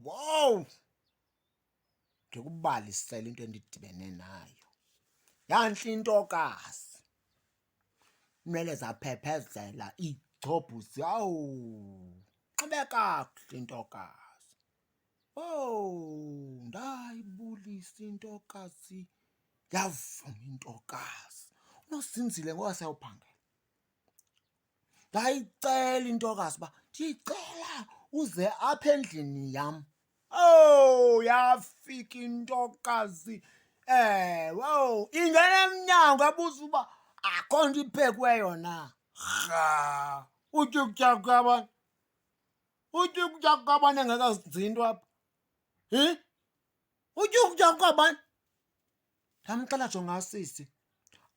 Wow! Ndikubalisela into endidibene nayo. Yantle intokazi. Inwele zaphephezela igcobhusi. Awu! Xibe kakuhle intokazi. Oh, ndayibulisa intokazi. Yavuma intokazi. Unozinzile ngoba sayawuphangela. Ndayicela intokazi uba ndicela uze apha endlini yam. Oh, yafika intokazi. Wow, ingena emnyango yabuza uba akho nto iphekweyo na. Rha, utya ukutya kwabani? Utya ukutya kwabani engekazenzi into apha? Utya ukutya kwabani? Ndamxela jonga sisi,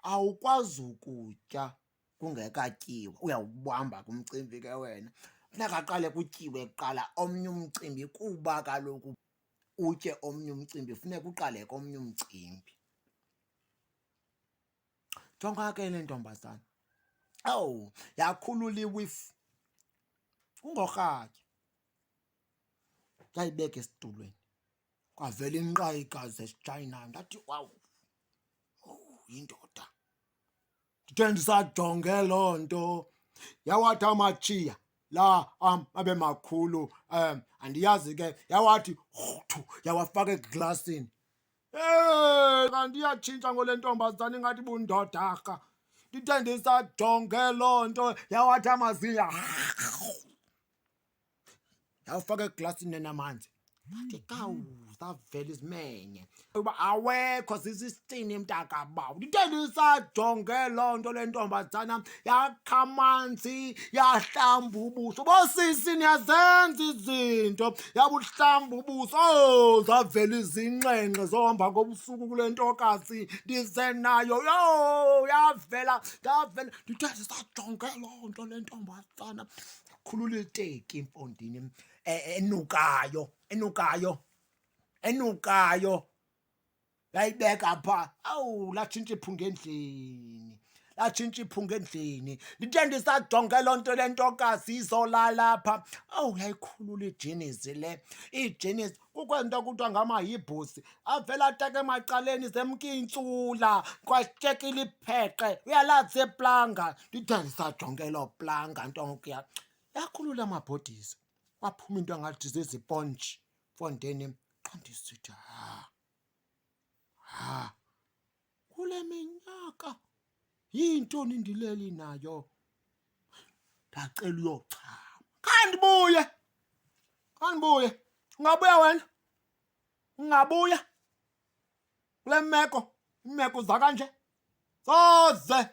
awukwazi ukutya kungekatyiwa, uyawubamba ke umcimbi ke wena. Funeka aqale kutyiwe kuqala omnye umcimbi kuba kaloku utye omnye umcimbi funeka uqale komnye umcimbi. Jonga ke le ntombazana. Awu, yakhulula iwifi. Kungorhatya. Yayibeka esitulweni. Kwavela inqayikazi esitshayinayo. Ndathi wawu, yindoda. Ndithe ndisajonge loo nto, yawathi amatshiya la abe makhulu, andiyazi ke, yawathi rhuthu yawafaka eglasini. Kanti iyatshintsha ngole ntombazana ingathi bundodarha. Ndithe ndisajonge loo nto, yawathi amazinyo yawufaka eglasini enamanzi. Ndathi kawu, zavela izimenye uba awekho sisistini mntakabawo. Ndithe ndisajonge loo nto le ntombazana yakha amanzi yahlamba ubuso. Bosisi niyazenza izinto. Yabuhlamba ubuso. Oh, zavela izinxenxe zohamba ngobusuku kule ntokazi ndize nayo. Yo, yavela. Ndithe ndisajonge loo nto le ntombazana khulula iteki emfondini enukayo. Yayibeka phaa. Awu, latshintsha iphunga endlini. Ndithe ndisajonge loo nto le ntokazi izolala phaa. Awu, yayikhulula ijinizi le. Ijinizi kukwento kuthiwa ngamahibhusi. Avela ataka emacaleni zemka iintsula. Kwashekile ipheqe. Uyalazi iplanga. Ndithe ndisajonge loo planga ntonkuya. Yakhulula amabhodisi. Kwaphuma into engathi zizipontshi mfondini. Xa ndisithi kule minyaka yintoni ndileli nayo? Ndacela uyochama. Khandibuye. Ungabuya wena? Ungabuya? Kule meko, imeko zakanje? Soze.